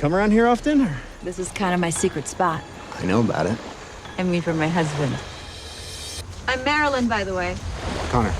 come around here often? Or? This is kind of my secret spot. I know about it. I mean, for my husband. I'm Marilyn, by the way. Connor.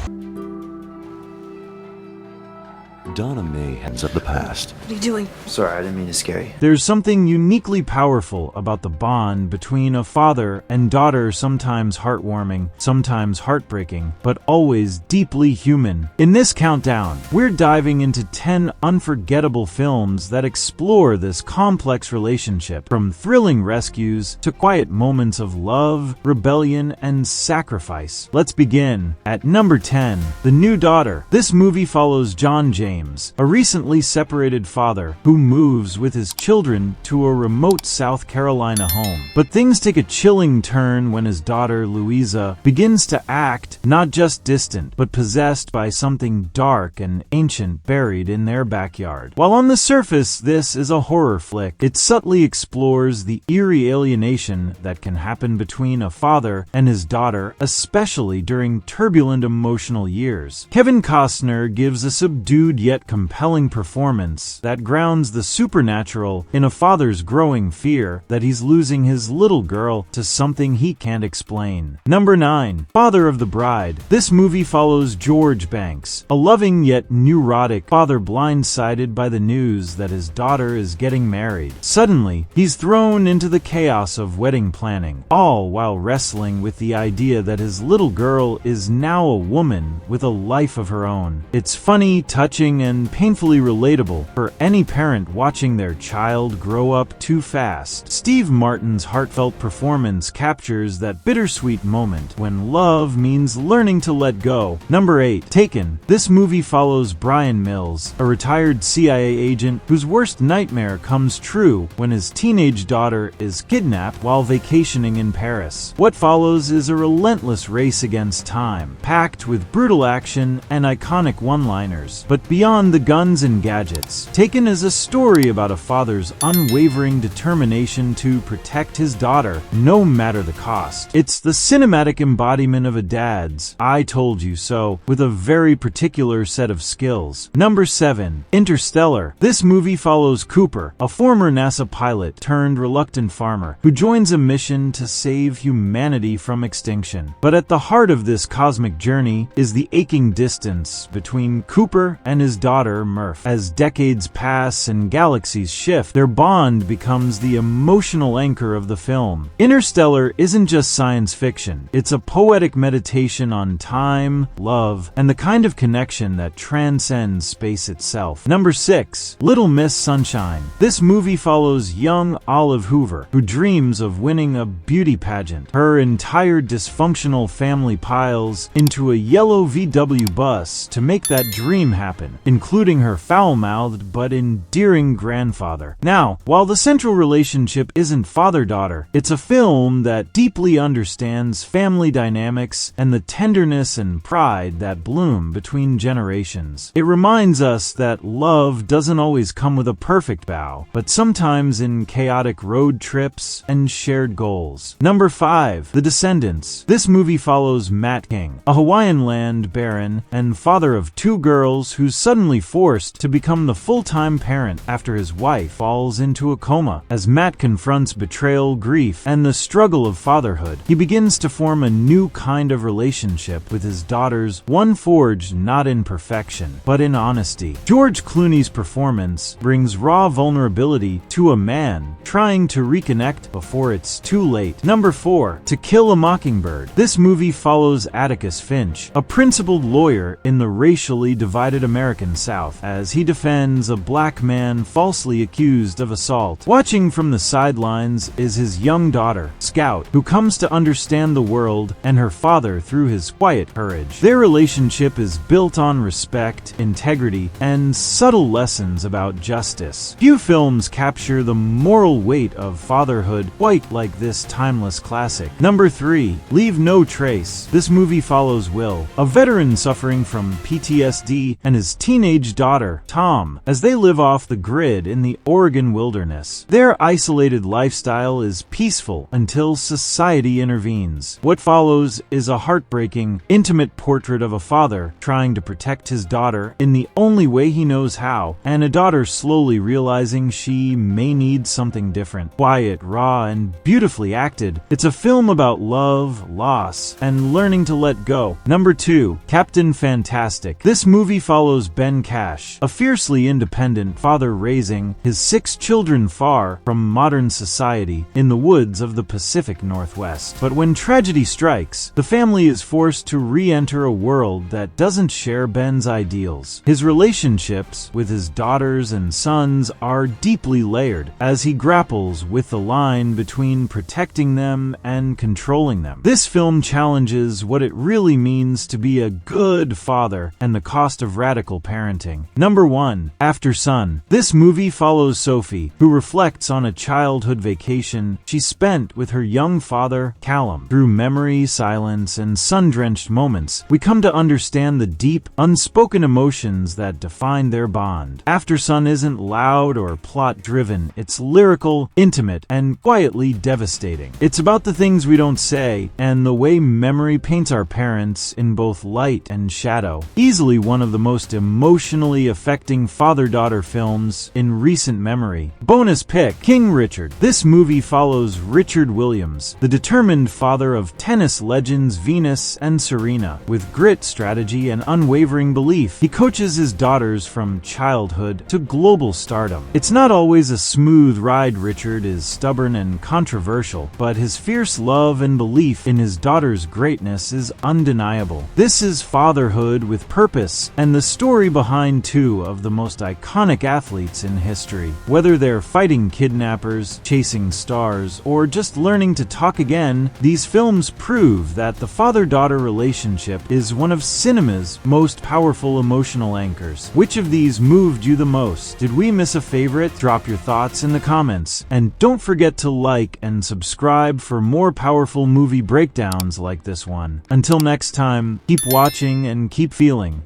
Donna May hands up the past. What are you doing? Sorry, I didn't mean to scare you. There's something uniquely powerful about the bond between a father and daughter, sometimes heartwarming, sometimes heartbreaking, but always deeply human. In this countdown, we're diving into 10 unforgettable films that explore this complex relationship, from thrilling rescues to quiet moments of love, rebellion, and sacrifice. Let's begin. At number 10, The New Daughter. This movie follows John James, a recently separated father who moves with his children to a remote South Carolina home. But things take a chilling turn when his daughter, Louisa, begins to act not just distant, but possessed by something dark and ancient buried in their backyard. While on the surface this is a horror flick, it subtly explores the eerie alienation that can happen between a father and his daughter, especially during turbulent emotional years. Kevin Costner gives a subdued yet compelling performance that grounds the supernatural in a father's growing fear that he's losing his little girl to something he can't explain. Number 9, Father of the Bride. This movie follows George Banks, a loving yet neurotic father blindsided by the news that his daughter is getting married. Suddenly, he's thrown into the chaos of wedding planning, all while wrestling with the idea that his little girl is now a woman with a life of her own. It's funny, touching, and painfully relatable for any parent watching their child grow up too fast. Steve Martin's heartfelt performance captures that bittersweet moment when love means learning to let go. Number 8, Taken. This movie follows Brian Mills, a retired CIA agent whose worst nightmare comes true when his teenage daughter is kidnapped while vacationing in Paris. What follows is a relentless race against time, packed with brutal action and iconic one-liners. But beyond the guns and gadgets, Taken is a story about a father's unwavering determination to protect his daughter, no matter the cost. It's the cinematic embodiment of a dad's "I told you so" with a very particular set of skills. Number 7, Interstellar. This movie follows Cooper, a former NASA pilot turned reluctant farmer who joins a mission to save humanity from extinction. But at the heart of this cosmic journey is the aching distance between Cooper and his daughter, Murph. As decades pass and galaxies shift, their bond becomes the emotional anchor of the film. Interstellar isn't just science fiction. It's a poetic meditation on time, love, and the kind of connection that transcends space itself. Number 6, Little Miss Sunshine. This movie follows young Olive Hoover, who dreams of winning a beauty pageant. Her entire dysfunctional family piles into a yellow VW bus to make that dream happen, including her foul-mouthed but endearing grandfather. Now, while the central relationship isn't father-daughter, it's a film that deeply understands family dynamics and the tenderness and pride that bloom between generations. It reminds us that love doesn't always come with a perfect bow, but sometimes in chaotic road trips and shared goals. Number 5, The Descendants. This movie follows Matt King, a Hawaiian land baron and father of 2 girls who's suddenly forced to become the full-time parent after his wife falls into a coma. As Matt confronts betrayal, grief, and the struggle of fatherhood, he begins to form a new kind of relationship with his daughters, one forged not in perfection, but in honesty. George Clooney's performance brings raw vulnerability to a man trying to reconnect before it's too late. Number 4, To Kill a Mockingbird. This movie follows Atticus Finch, a principled lawyer in the racially divided American South, as he defends a black man falsely accused of assault. Watching from the sidelines is his young daughter, Scout, who comes to understand the world and her father through his quiet courage. Their relationship is built on respect, integrity, and subtle lessons about justice. Few films capture the moral weight of fatherhood quite like this timeless classic. Number 3, Leave No Trace. This movie follows Will, a veteran suffering from PTSD, and his teenage teenage daughter, Tom, as they live off the grid in the Oregon wilderness. Their isolated lifestyle is peaceful until society intervenes. What follows is a heartbreaking, intimate portrait of a father trying to protect his daughter in the only way he knows how, and a daughter slowly realizing she may need something different. Quiet, raw, and beautifully acted, it's a film about love, loss, and learning to let go. Number 2, Captain Fantastic. This movie follows Ben Cash, a fiercely independent father raising his 6 children far from modern society in the woods of the Pacific Northwest. But when tragedy strikes, the family is forced to re-enter a world that doesn't share Ben's ideals. His relationships with his daughters and sons are deeply layered as he grapples with the line between protecting them and controlling them. This film challenges what it really means to be a good father and the cost of radical parenting. Number 1, Aftersun. This movie follows Sophie, who reflects on a childhood vacation she spent with her young father, Callum. Through memory, silence, and sun-drenched moments, we come to understand the deep, unspoken emotions that define their bond. Aftersun isn't loud or plot-driven. It's lyrical, intimate, and quietly devastating. It's about the things we don't say and the way memory paints our parents in both light and shadow. Easily one of the most emotionally affecting father-daughter films in recent memory. Bonus pick, King Richard. This movie follows Richard Williams, the determined father of tennis legends Venus and Serena. With grit, strategy, and unwavering belief, he coaches his daughters from childhood to global stardom. It's not always a smooth ride. Richard is stubborn and controversial, but his fierce love and belief in his daughter's greatness is undeniable. This is fatherhood with purpose, and the story behind 2 of the most iconic athletes in history. Whether they're fighting kidnappers, chasing stars, or just learning to talk again, these films prove that the father-daughter relationship is one of cinema's most powerful emotional anchors. Which of these moved you the most? Did we miss a favorite? Drop your thoughts in the comments, and don't forget to like and subscribe for more powerful movie breakdowns like this one. Until next time, keep watching and keep feeling.